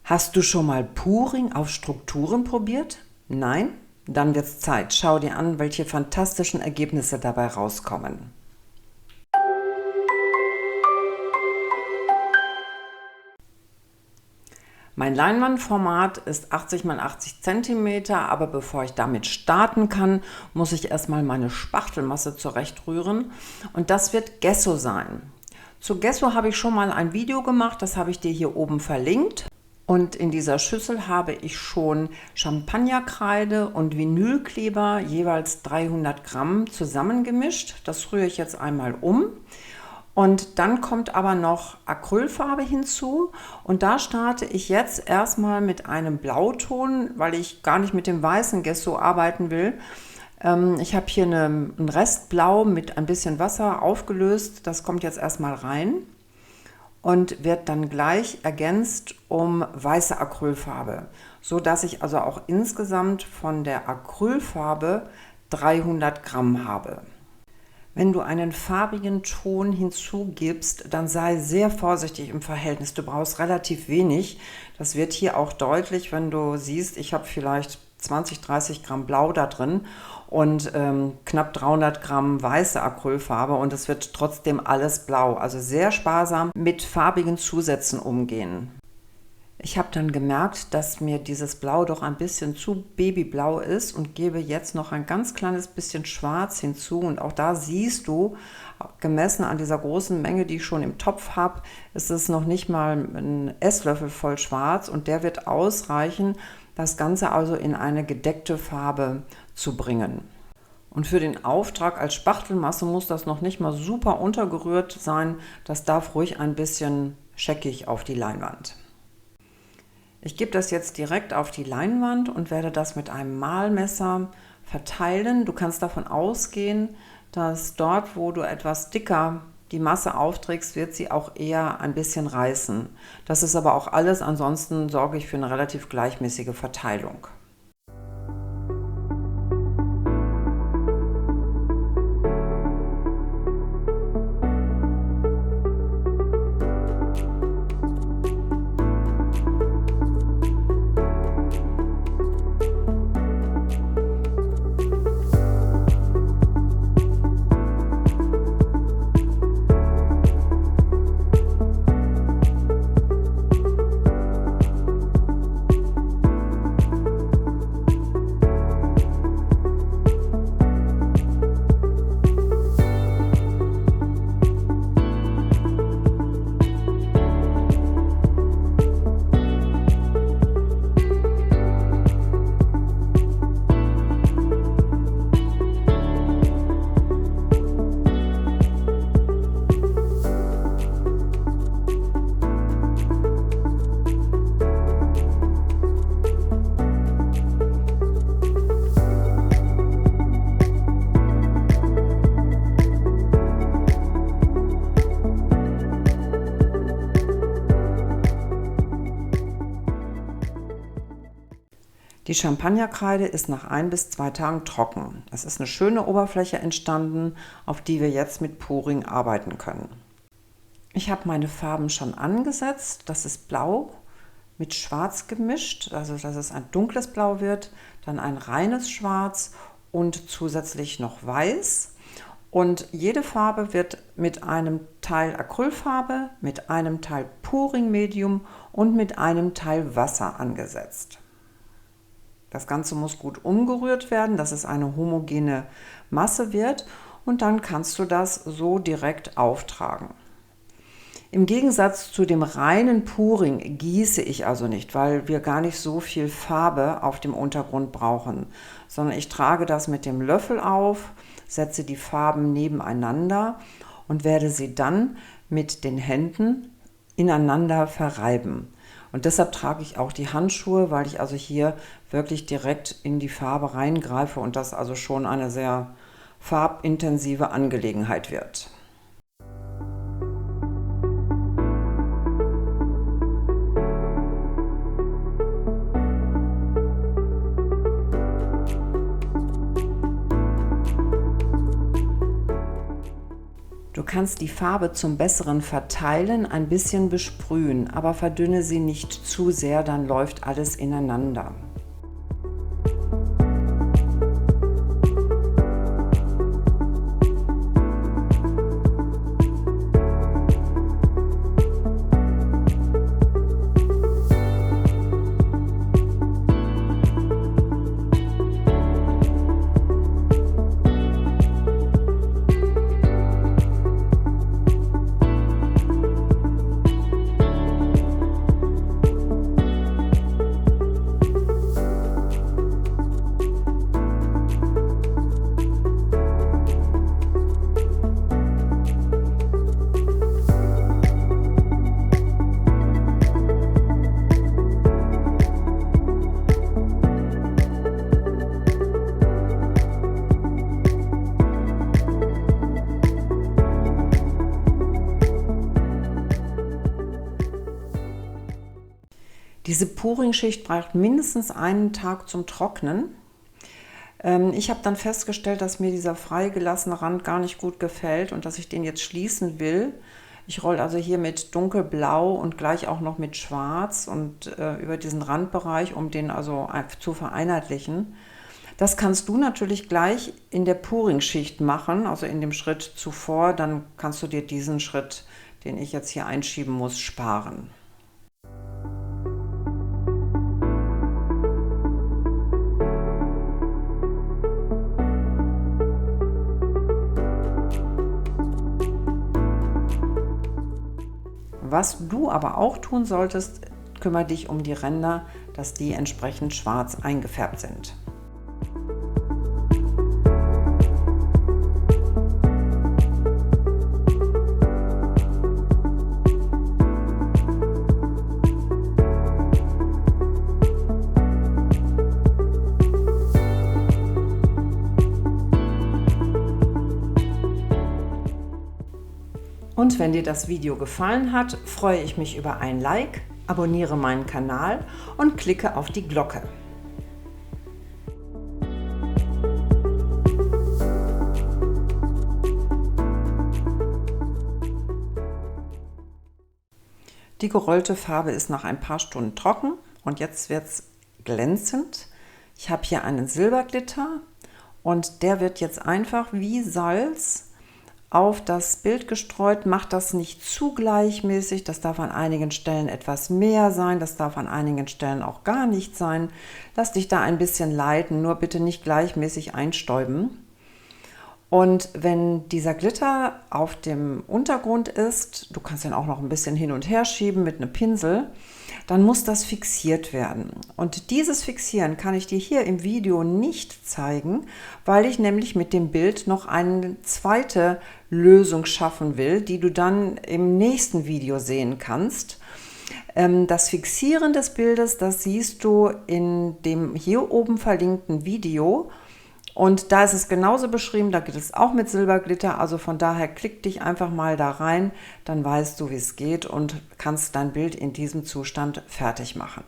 Hast du schon mal Puring auf Strukturen probiert? Nein? Dann wird's Zeit. Schau dir an, welche fantastischen Ergebnisse dabei rauskommen. Mein Leinwandformat ist 80 x 80 cm, aber bevor ich damit starten kann, muss ich erstmal meine Spachtelmasse zurechtrühren und das wird Gesso sein. Zu Gesso habe ich schon mal ein Video gemacht, das habe ich dir hier oben verlinkt. Und in dieser Schüssel habe ich schon Champagnerkreide und Vinylkleber, jeweils 300 Gramm, zusammengemischt. Das rühre ich jetzt einmal um. Und dann kommt aber noch Acrylfarbe hinzu. Und da starte ich jetzt erstmal mit einem Blauton, weil ich gar nicht mit dem weißen Gesso arbeiten will. Ich habe hier einen Rest Blau mit ein bisschen Wasser aufgelöst. Das kommt jetzt erstmal rein und wird dann gleich ergänzt um weiße Acrylfarbe, so dass ich also auch insgesamt von der Acrylfarbe 300 Gramm habe. Wenn du einen farbigen Ton hinzugibst, dann sei sehr vorsichtig im Verhältnis. Du brauchst relativ wenig. Das wird hier auch deutlich, wenn du siehst, ich habe vielleicht 20, 30 Gramm Blau da drin und knapp 300 Gramm weiße Acrylfarbe und es wird trotzdem alles blau. Also sehr sparsam mit farbigen Zusätzen umgehen. Ich habe dann gemerkt, dass mir dieses Blau doch ein bisschen zu babyblau ist und gebe jetzt noch ein ganz kleines bisschen Schwarz hinzu. Und auch da siehst du, gemessen an dieser großen Menge, die ich schon im Topf habe, ist es noch nicht mal ein Esslöffel voll Schwarz und der wird ausreichen, das Ganze also in eine gedeckte Farbe zu bringen. Und für den Auftrag als Spachtelmasse muss das noch nicht mal super untergerührt sein. Das darf ruhig ein bisschen scheckig auf die Leinwand. Ich gebe das jetzt direkt auf die Leinwand und werde das mit einem Mahlmesser verteilen. Du kannst davon ausgehen, dass dort, wo du etwas dicker die Masse aufträgst, wird sie auch eher ein bisschen reißen. Das ist aber auch alles, ansonsten sorge ich für eine relativ gleichmäßige Verteilung. Die Champagnerkreide ist nach 1 bis 2 Tagen trocken. Es ist eine schöne Oberfläche entstanden, auf die wir jetzt mit Puring arbeiten können. Ich habe meine Farben schon angesetzt. Das ist Blau mit Schwarz gemischt, also dass es ein dunkles Blau wird, dann ein reines Schwarz und zusätzlich noch Weiß. Und jede Farbe wird mit einem Teil Acrylfarbe, mit einem Teil Puring Medium und mit einem Teil Wasser angesetzt. Das Ganze muss gut umgerührt werden, dass es eine homogene Masse wird und dann kannst du das so direkt auftragen. Im Gegensatz zu dem reinen Puring gieße ich also nicht, weil wir gar nicht so viel Farbe auf dem Untergrund brauchen, sondern ich trage das mit dem Löffel auf, setze die Farben nebeneinander und werde sie dann mit den Händen ineinander verreiben. Und deshalb trage ich auch die Handschuhe, weil ich also hier wirklich direkt in die Farbe reingreife und das also schon eine sehr farbintensive Angelegenheit wird. Du kannst die Farbe zum besseren Verteilen ein bisschen besprühen, aber verdünne sie nicht zu sehr, dann läuft alles ineinander. Diese Pouring-Schicht braucht mindestens einen Tag zum Trocknen. Ich habe dann festgestellt, dass mir dieser freigelassene Rand gar nicht gut gefällt und dass ich den jetzt schließen will. Ich rolle also hier mit dunkelblau und gleich auch noch mit schwarz und über diesen Randbereich, um den also zu vereinheitlichen. Das kannst du natürlich gleich in der Pouring-Schicht machen, also in dem Schritt zuvor. Dann kannst du dir diesen Schritt, den ich jetzt hier einschieben muss, sparen. Was du aber auch tun solltest, kümmere dich um die Ränder, dass die entsprechend schwarz eingefärbt sind. Und wenn dir das Video gefallen hat, freue ich mich über ein Like, abonniere meinen Kanal und klicke auf die Glocke. Die gerollte Farbe ist nach ein paar Stunden trocken und jetzt wird es glänzend. Ich habe hier einen Silberglitter und der wird jetzt einfach wie Salz auf das Bild gestreut. Macht das nicht zu gleichmäßig, das darf an einigen Stellen etwas mehr sein, das darf an einigen Stellen auch gar nicht sein. Lass dich da ein bisschen leiten, nur bitte nicht gleichmäßig einstäuben. Und wenn dieser Glitter auf dem Untergrund ist, du kannst den auch noch ein bisschen hin und her schieben mit einem Pinsel, dann muss das fixiert werden. Und dieses Fixieren kann ich dir hier im Video nicht zeigen, weil ich nämlich mit dem Bild noch eine zweite Lösung schaffen will, die du dann im nächsten Video sehen kannst. Das Fixieren des Bildes, das siehst du in dem hier oben verlinkten Video. Und da ist es genauso beschrieben, da geht es auch mit Silberglitter, also von daher klick dich einfach mal da rein, dann weißt du, wie es geht und kannst dein Bild in diesem Zustand fertig machen.